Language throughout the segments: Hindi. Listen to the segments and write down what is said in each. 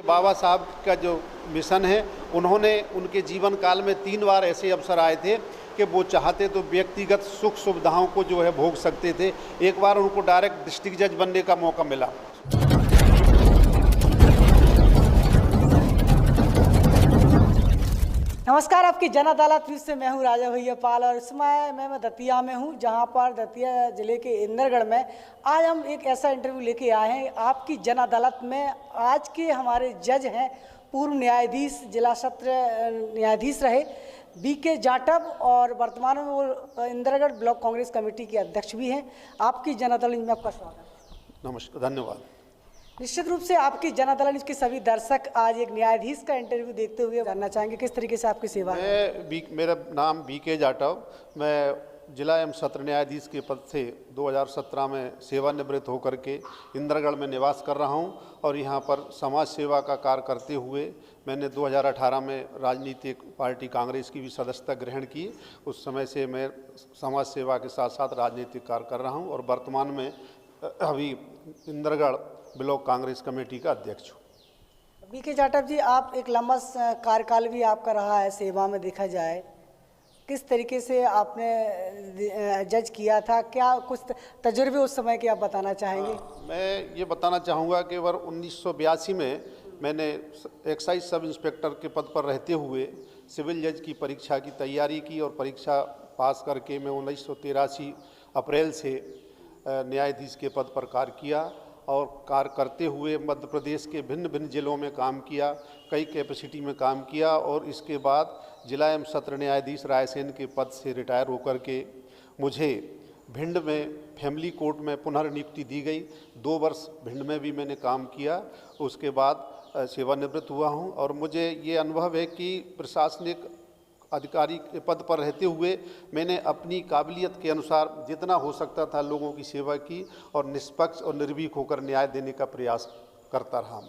बाबा साहब का जो मिशन है, उन्होंने उनके जीवन काल में 3 बार ऐसे अवसर आए थे कि वो चाहते तो व्यक्तिगत सुख सुविधाओं को जो है भोग सकते थे। एक बार उनको डायरेक्ट डिस्ट्रिक्ट जज बनने का मौका मिला। नमस्कार, आपकी जन अदालत न्यूज़ से मैं हूं राजा भैया पाल और इस समय मैं दतिया में हूं, जहां पर दतिया जिले के इंदरगढ़ में आज हम एक ऐसा इंटरव्यू लेके आए हैं आपकी जन अदालत में। आज के हमारे जज हैं पूर्व न्यायाधीश, जिला सत्र न्यायाधीश रहे बीके जाटव और वर्तमान में वो इंदरगढ़ ब्लॉक कांग्रेस कमेटी के अध्यक्ष भी हैं। आपकी जन अदालत में आपका स्वागत। नमस्कार, धन्यवाद। निश्चित रूप से आपकी जन अदालत के सभी दर्शक आज एक न्यायाधीश का इंटरव्यू देखते हुए जानना चाहेंगे किस तरीके से आपकी सेवा है। मेरा नाम बीके जाटव, मैं जिला एवं सत्र न्यायाधीश के पद से 2017 में सेवानिवृत्त होकर के इंदरगढ़ में निवास कर रहा हूं और यहां पर समाज सेवा का कार्य करते हुए मैंने 2018 में राजनीतिक पार्टी कांग्रेस की भी सदस्यता ग्रहण की। उस समय से मैं समाज सेवा के साथ साथ राजनीतिक कार्य कर रहा हूँ और वर्तमान में अभी इंदरगढ़ ब्लॉक कांग्रेस कमेटी का अध्यक्ष हूँ। बीके जाटव जी, आप एक लंबा कार्यकाल भी आपका रहा है सेवा में, देखा जाए किस तरीके से आपने जज किया था, क्या कुछ तजुर्बे उस समय के आप बताना चाहेंगे? मैं ये बताना चाहूँगा कि वर्ष 1982 में मैंने एक्साइज सब इंस्पेक्टर के पद पर रहते हुए सिविल जज की परीक्षा की तैयारी की और परीक्षा पास करके मैं 1983 अप्रैल से न्यायाधीश के पद पर कार्य किया और कार्य करते हुए मध्य प्रदेश के भिन्न भिन्न जिलों में काम किया, कई कैपेसिटी में काम किया और इसके बाद जिला एवं सत्र न्यायाधीश रायसेन के पद से रिटायर होकर के मुझे भिंड में फैमिली कोर्ट में पुनर्नियुक्ति दी गई। 2 वर्ष भिंड में भी मैंने काम किया, उसके बाद सेवानिवृत्त हुआ हूं और मुझे ये अनुभव है कि प्रशासनिक अधिकारी के पद पर रहते हुए मैंने अपनी काबिलियत के अनुसार जितना हो सकता था लोगों की सेवा की और निष्पक्ष और निर्भीक होकर न्याय देने का प्रयास करता रहा।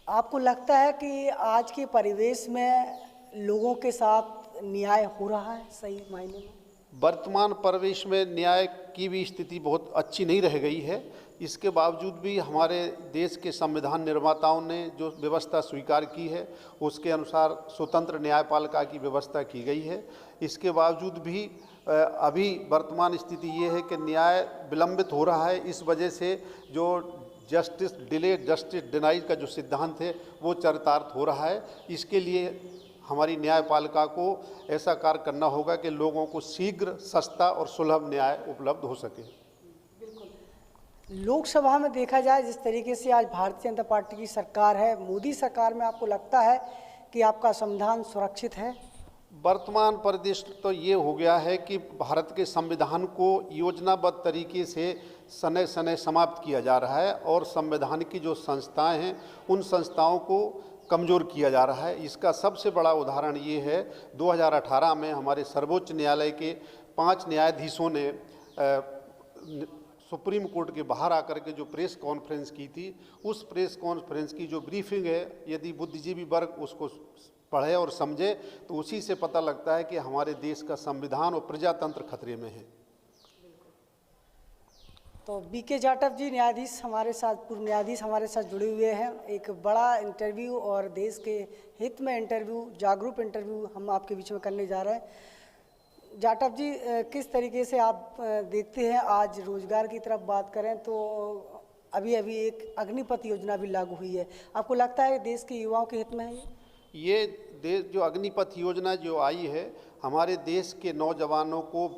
आपको लगता है कि आज के परिवेश में लोगों के साथ न्याय हो रहा है सही मायने में? वर्तमान परिवेश में न्याय की भी स्थिति बहुत अच्छी नहीं रह गई है। इसके बावजूद भी हमारे देश के संविधान निर्माताओं ने जो व्यवस्था स्वीकार की है उसके अनुसार स्वतंत्र न्यायपालिका की व्यवस्था की गई है। इसके बावजूद भी अभी वर्तमान स्थिति ये है कि न्याय विलंबित हो रहा है। इस वजह से जो जस्टिस डिले जस्टिस डिनाइड का जो सिद्धांत है वो चरितार्थ हो रहा है। इसके लिए हमारी न्यायपालिका को ऐसा कार्य करना होगा कि लोगों को शीघ्र, सस्ता और सुलभ न्याय उपलब्ध हो सके। लोकसभा में देखा जाए जिस तरीके से आज भारतीय जनता पार्टी की सरकार है, मोदी सरकार में आपको लगता है कि आपका संविधान सुरक्षित है? वर्तमान परिदृश्य तो ये हो गया है कि भारत के संविधान को योजनाबद्ध तरीके से समय समय समाप्त किया जा रहा है और संविधान की जो संस्थाएं हैं उन संस्थाओं को कमज़ोर किया जा रहा है। इसका सबसे बड़ा उदाहरण ये है, 2018 में हमारे सर्वोच्च न्यायालय के 5 न्यायाधीशों ने सुप्रीम कोर्ट के बाहर आकर के जो प्रेस कॉन्फ्रेंस की थी, उस प्रेस कॉन्फ्रेंस की जो ब्रीफिंग है, यदि बुद्धिजीवी वर्ग उसको पढ़े और समझे तो उसी से पता लगता है कि हमारे देश का संविधान और प्रजातंत्र खतरे में है। तो बीके जाटव जी न्यायाधीश हमारे साथ, पूर्व न्यायाधीश हमारे साथ जुड़े हुए हैं। एक बड़ा इंटरव्यू और देश के हित में इंटरव्यू, जागरूक इंटरव्यू हम आपके बीच में करने जा रहे हैं। जाटव जी, किस तरीके से आप देखते हैं, आज रोजगार की तरफ बात करें तो अभी एक अग्निपथ योजना भी लागू हुई है, आपको लगता है देश के युवाओं के हित में है? ये देश जो अग्निपथ योजना जो आई है, हमारे देश के नौजवानों को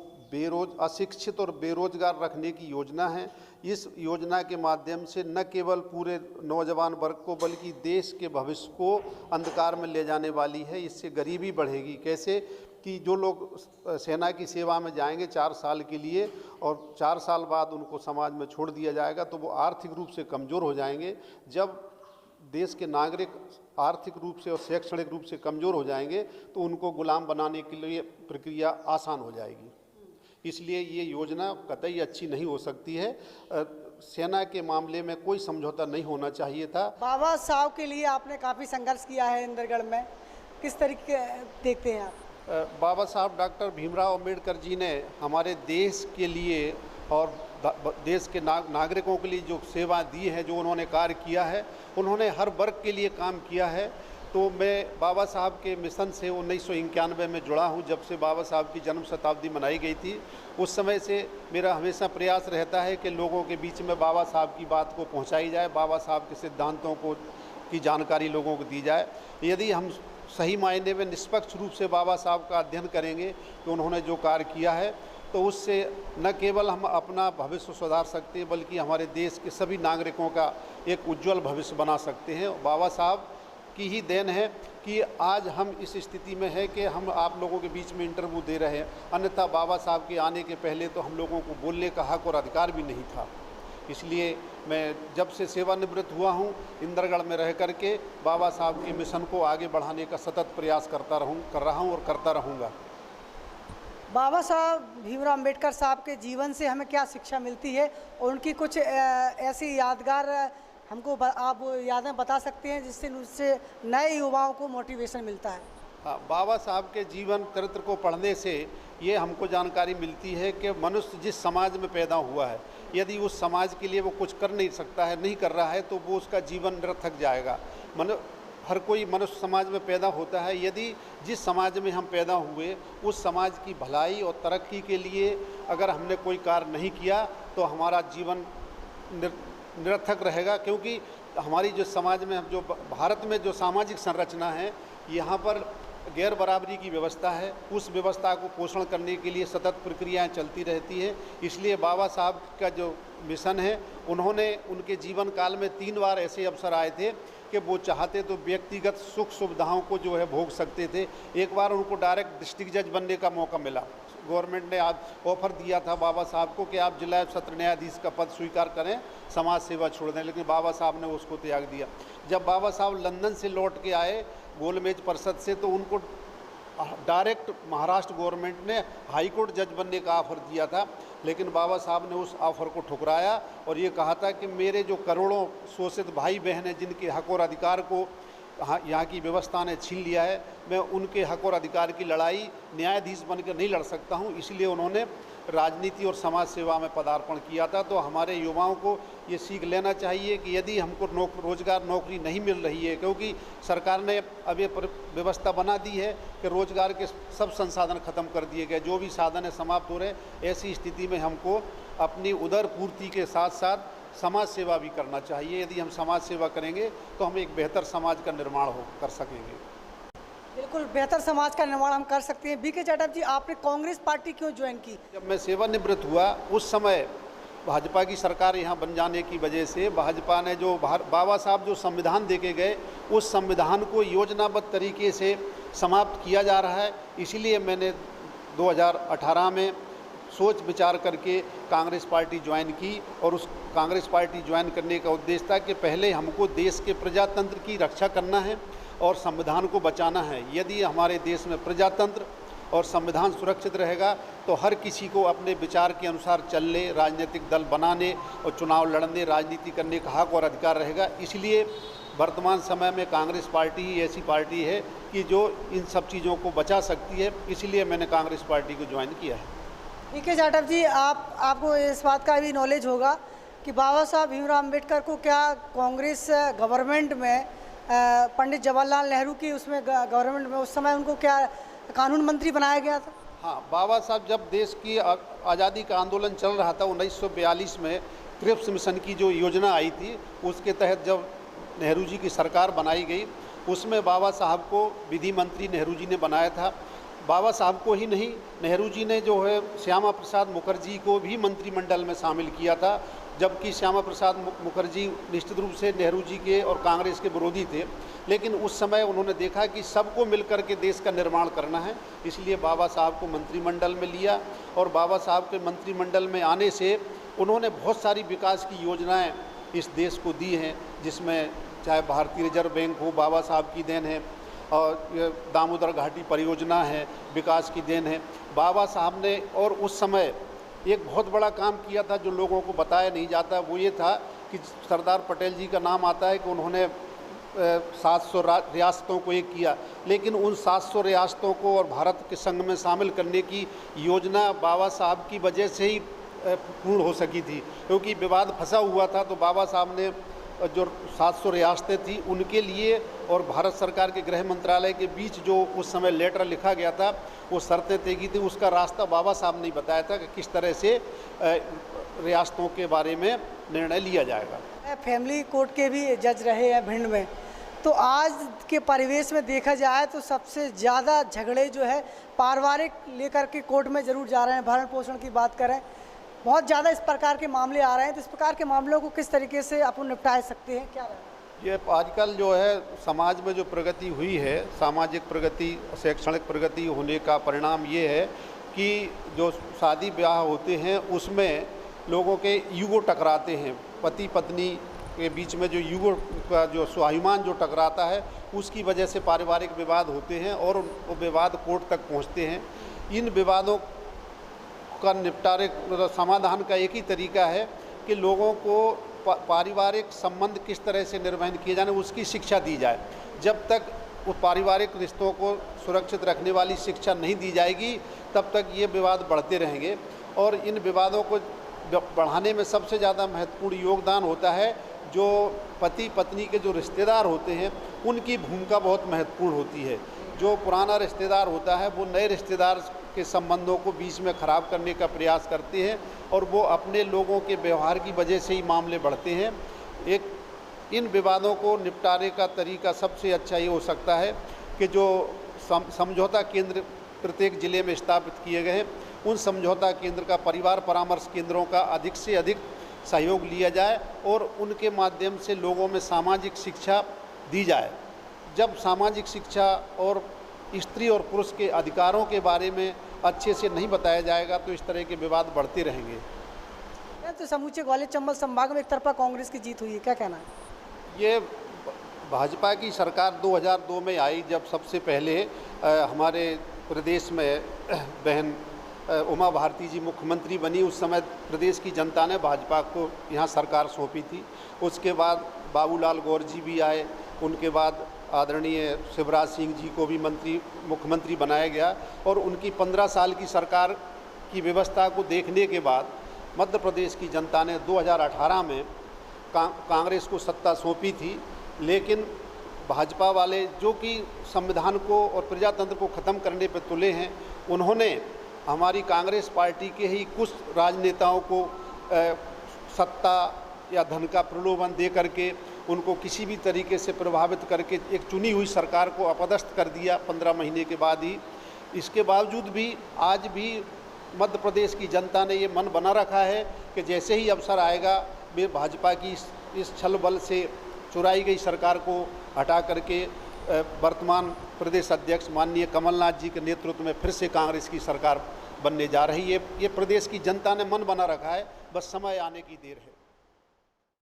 अशिक्षित और बेरोजगार रखने की योजना है। इस योजना के माध्यम से न केवल पूरे नौजवान वर्ग को बल्कि देश के भविष्य को अंधकार में ले जाने वाली है। इससे गरीबी बढ़ेगी। कैसे कि जो लोग सेना की सेवा में जाएंगे 4 साल के लिए और 4 साल बाद उनको समाज में छोड़ दिया जाएगा तो वो आर्थिक रूप से कमज़ोर हो जाएंगे। जब देश के नागरिक आर्थिक रूप से और शैक्षणिक रूप से कमज़ोर हो जाएंगे तो उनको गुलाम बनाने के लिए प्रक्रिया आसान हो जाएगी। इसलिए ये योजना कतई अच्छी नहीं हो सकती है। सेना के मामले में कोई समझौता नहीं होना चाहिए था। बाबा साहब के लिए आपने काफ़ी संघर्ष किया है इंदरगढ़ में, किस तरीके देखते हैं आप? बाबा साहब डॉक्टर भीमराव अम्बेडकर जी ने हमारे देश के लिए और देश के नागरिकों के लिए जो सेवा दी है, जो उन्होंने कार्य किया है, उन्होंने हर वर्ग के लिए काम किया है। तो मैं बाबा साहब के मिशन से 1991 में जुड़ा हूँ। जब से बाबा साहब की जन्म शताब्दी मनाई गई थी, उस समय से मेरा हमेशा प्रयास रहता है कि लोगों के बीच में बाबा साहब की बात को पहुँचाई जाए, बाबा साहब के सिद्धांतों की जानकारी लोगों को दी जाए। यदि हम सही मायने में निष्पक्ष रूप से बाबा साहब का अध्ययन करेंगे कि उन्होंने जो कार्य किया है, तो उससे न केवल हम अपना भविष्य सुधार सकते हैं, बल्कि हमारे देश के सभी नागरिकों का एक उज्जवल भविष्य बना सकते हैं। बाबा साहब की ही देन है कि आज हम इस स्थिति में है कि हम आप लोगों के बीच में इंटरव्यू दे रहे हैं। अन्यथा बाबा साहब के आने के पहले तो हम लोगों को बोलने का हक और अधिकार भी नहीं था। इसलिए मैं जब से सेवानिवृत्त हुआ हूँ, इंदरगढ़ में रह करके बाबा साहब के मिशन को आगे बढ़ाने का सतत प्रयास कर रहा हूँ और करता रहूँगा। बाबा साहब भीमराव अम्बेडकर साहब के जीवन से हमें क्या शिक्षा मिलती है, और उनकी कुछ ऐसी यादगार हमको आप यादें बता सकते हैं जिससे नए युवाओं को मोटिवेशन मिलता है? हाँ, बाबा साहब के जीवन चरित्र को पढ़ने से ये हमको जानकारी मिलती है कि मनुष्य जिस समाज में पैदा हुआ है, यदि उस समाज के लिए वो कुछ कर नहीं सकता है, नहीं कर रहा है, तो वो उसका जीवन निरर्थक जाएगा। हर कोई मनुष्य समाज में पैदा होता है। यदि जिस समाज में हम पैदा हुए, उस समाज की भलाई और तरक्की के लिए अगर हमने कोई कार्य नहीं किया, तो हमारा जीवन निरर्थक रहेगा। क्योंकि हमारी जो समाज में, जो भारत में जो सामाजिक संरचना है, यहाँ पर गैर बराबरी की व्यवस्था है। उस व्यवस्था को पोषण करने के लिए सतत प्रक्रियाएं चलती रहती हैं। इसलिए बाबा साहब का जो मिशन है, उन्होंने उनके जीवन काल में 3 बार ऐसे अवसर आए थे कि वो चाहते तो व्यक्तिगत सुख सुविधाओं को जो है भोग सकते थे। एक बार उनको डायरेक्ट डिस्ट्रिक्ट जज बनने का मौका मिला। गवर्नमेंट ने आज ऑफर दिया था बाबा साहब को कि आप जिला सत्र न्यायाधीश का पद स्वीकार करें, समाज सेवा छोड़ दें, लेकिन बाबा साहब ने उसको त्याग दिया। जब बाबा साहब लंदन से लौट के आए गोलमेज परिषद से, तो उनको डायरेक्ट महाराष्ट्र गवर्नमेंट ने हाई कोर्ट जज बनने का ऑफर दिया था, लेकिन बाबा साहब ने उस ऑफर को ठुकराया और ये कहा था कि मेरे जो करोड़ों शोषित भाई बहन हैं, जिनके हक और अधिकार को यहाँ की व्यवस्था ने छीन लिया है, मैं उनके हक और अधिकार की लड़ाई न्यायाधीश बनकर नहीं लड़ सकता हूँ। इसलिए उन्होंने राजनीति और समाज सेवा में पदार्पण किया था। तो हमारे युवाओं को ये सीख लेना चाहिए कि यदि हमको रोजगार नौकरी नहीं मिल रही है, क्योंकि सरकार ने अब ये व्यवस्था बना दी है कि रोजगार के सब संसाधन खत्म कर दिए गए, जो भी साधन है समाप्त हो रहे। ऐसी स्थिति में हमको अपनी उदर पूर्ति के साथ साथ समाज सेवा भी करना चाहिए। यदि हम समाज सेवा करेंगे तो हम एक बेहतर समाज का निर्माण कर सकेंगे। बिल्कुल, बेहतर समाज का निर्माण हम कर सकते हैं। बीके जाटव जी, आपने कांग्रेस पार्टी क्यों ज्वाइन की? जब मैं सेवानिवृत्त हुआ, उस समय भाजपा की सरकार यहाँ बन जाने की वजह से भाजपा ने जो बाबा साहब जो संविधान देके गए, उस संविधान को योजनाबद्ध तरीके से समाप्त किया जा रहा है। इसीलिए मैंने 2018 में सोच विचार करके कांग्रेस पार्टी ज्वाइन की, और उस कांग्रेस पार्टी ज्वाइन करने का उद्देश्य था कि पहले हमको देश के प्रजातंत्र की रक्षा करना है और संविधान को बचाना है। यदि हमारे देश में प्रजातंत्र और संविधान सुरक्षित रहेगा, तो हर किसी को अपने विचार के अनुसार चलने, राजनीतिक दल बनाने और चुनाव लड़ने, राजनीति करने का हक और अधिकार रहेगा। इसलिए वर्तमान समय में कांग्रेस पार्टी ही ऐसी पार्टी है कि जो इन सब चीज़ों को बचा सकती है। इसलिए मैंने कांग्रेस पार्टी को ज्वाइन किया है। बीके जाटव जी, आपको इस बात का भी नॉलेज होगा कि बाबा साहब भीमराव अम्बेडकर को क्या कांग्रेस गवर्नमेंट में पंडित जवाहरलाल नेहरू की उसमें गवर्नमेंट में उस समय उनको क्या कानून मंत्री बनाया गया था? हाँ, बाबा साहब जब देश की आज़ादी का आंदोलन चल रहा था 1942 में, क्रिप्स मिशन की जो योजना आई थी, उसके तहत जब नेहरू जी की सरकार बनाई गई, उसमें बाबा साहब को विधि मंत्री नेहरू जी ने बनाया था। बाबा साहब को ही नहीं, नेहरू जी ने जो है श्यामा प्रसाद मुखर्जी को भी मंत्रिमंडल में शामिल किया था, जबकि श्यामा प्रसाद मुखर्जी निश्चित रूप से नेहरू जी के और कांग्रेस के विरोधी थे। लेकिन उस समय उन्होंने देखा कि सबको मिलकर के देश का निर्माण करना है, इसलिए बाबा साहब को मंत्रिमंडल में लिया। और बाबा साहब के मंत्रिमंडल में आने से उन्होंने बहुत सारी विकास की योजनाएं इस देश को दी हैं, जिसमें चाहे भारतीय रिजर्व बैंक हो, बाबा साहब की देन है, और दामोदर घाटी परियोजना है, विकास की देन है बाबा साहब ने। और उस समय एक बहुत बड़ा काम किया था जो लोगों को बताया नहीं जाता, वो ये था कि सरदार पटेल जी का नाम आता है कि उन्होंने 700 रियासतों को एक किया, लेकिन उन 700 रियासतों को और भारत के संघ में शामिल करने की योजना बाबा साहब की वजह से ही पूर्ण हो सकी थी, क्योंकि विवाद फंसा हुआ था। तो बाबा साहब ने जो 700 रियासतें थी उनके लिए और भारत सरकार के गृह मंत्रालय के बीच जो उस समय लेटर लिखा गया था, वो शर्तें तय की थी, उसका रास्ता बाबा साहब ने बताया था कि किस तरह से रियासतों के बारे में निर्णय लिया जाएगा। फैमिली कोर्ट के भी जज रहे हैं भिंड में, तो आज के परिवेश में देखा जाए तो सबसे ज़्यादा झगड़े जो है पारिवारिक लेकर के कोर्ट में ज़रूर जा रहे हैं। भरण पोषण की बात करें, बहुत ज़्यादा इस प्रकार के मामले आ रहे हैं, तो इस प्रकार के मामलों को किस तरीके से अपन निपटा सकते हैं, क्या रहेगा? ये आजकल जो है समाज में जो प्रगति हुई है, सामाजिक प्रगति, शैक्षणिक प्रगति होने का परिणाम ये है कि जो शादी ब्याह होते हैं उसमें लोगों के ईगो टकराते हैं। पति पत्नी के बीच में जो ईगो का जो स्वाभिमान जो टकराता है, उसकी वजह से पारिवारिक विवाद होते हैं और वो विवाद कोर्ट तक पहुंचते हैं। इन विवादों का निपटारे समाधान का एक ही तरीका है कि लोगों को पारिवारिक संबंध किस तरह से निर्वहन किए जाने उसकी शिक्षा दी जाए। जब तक वो पारिवारिक रिश्तों को सुरक्षित रखने वाली शिक्षा नहीं दी जाएगी, तब तक ये विवाद बढ़ते रहेंगे। और इन विवादों को बढ़ाने में सबसे ज़्यादा महत्वपूर्ण योगदान होता है जो पति पत्नी के जो रिश्तेदार होते हैं, उनकी भूमिका बहुत महत्वपूर्ण होती है। जो पुराना रिश्तेदार होता है वो नए रिश्तेदार के संबंधों को बीच में ख़राब करने का प्रयास करते हैं और वो अपने लोगों के व्यवहार की वजह से ही मामले बढ़ते हैं। इन विवादों को निपटारे का तरीका सबसे अच्छा ये हो सकता है कि जो समझौता केंद्र प्रत्येक ज़िले में स्थापित किए गए हैं, उन समझौता केंद्र का, परिवार परामर्श केंद्रों का अधिक से अधिक सहयोग लिया जाए और उनके माध्यम से लोगों में सामाजिक शिक्षा दी जाए। जब सामाजिक शिक्षा और स्त्री और पुरुष के अधिकारों के बारे में अच्छे से नहीं बताया जाएगा तो इस तरह के विवाद बढ़ते रहेंगे। तो समूचे ग्वालियर चंबल संभाग में एक तरफा कांग्रेस की जीत हुई है, क्या कहना है? ये भाजपा की सरकार 2002 में आई, जब सबसे पहले हमारे प्रदेश में बहन उमा भारती जी मुख्यमंत्री बनी। उस समय प्रदेश की जनता ने भाजपा को यहाँ सरकार सौंपी थी। उसके बाद बाबूलाल गौर जी भी आए, उनके बाद आदरणीय शिवराज सिंह जी को भी मुख्यमंत्री बनाया गया और उनकी 15 साल की सरकार की व्यवस्था को देखने के बाद मध्य प्रदेश की जनता ने 2018 में कांग्रेस को सत्ता सौंपी थी। लेकिन भाजपा वाले जो कि संविधान को और प्रजातंत्र को ख़त्म करने पर तुले हैं, उन्होंने हमारी कांग्रेस पार्टी के ही कुछ राजनेताओं को सत्ता या धन का प्रलोभन दे करके उनको किसी भी तरीके से प्रभावित करके एक चुनी हुई सरकार को अपदस्थ कर दिया 15 महीने के बाद ही। इसके बावजूद भी आज भी मध्य प्रदेश की जनता ने ये मन बना रखा है कि जैसे ही अवसर आएगा वे भाजपा की इस छल बल से चुराई गई सरकार को हटा करके वर्तमान प्रदेश अध्यक्ष माननीय कमलनाथ जी के नेतृत्व में फिर से कांग्रेस की सरकार बनने जा रही है। ये प्रदेश की जनता ने मन बना रखा है, बस समय आने की देर है।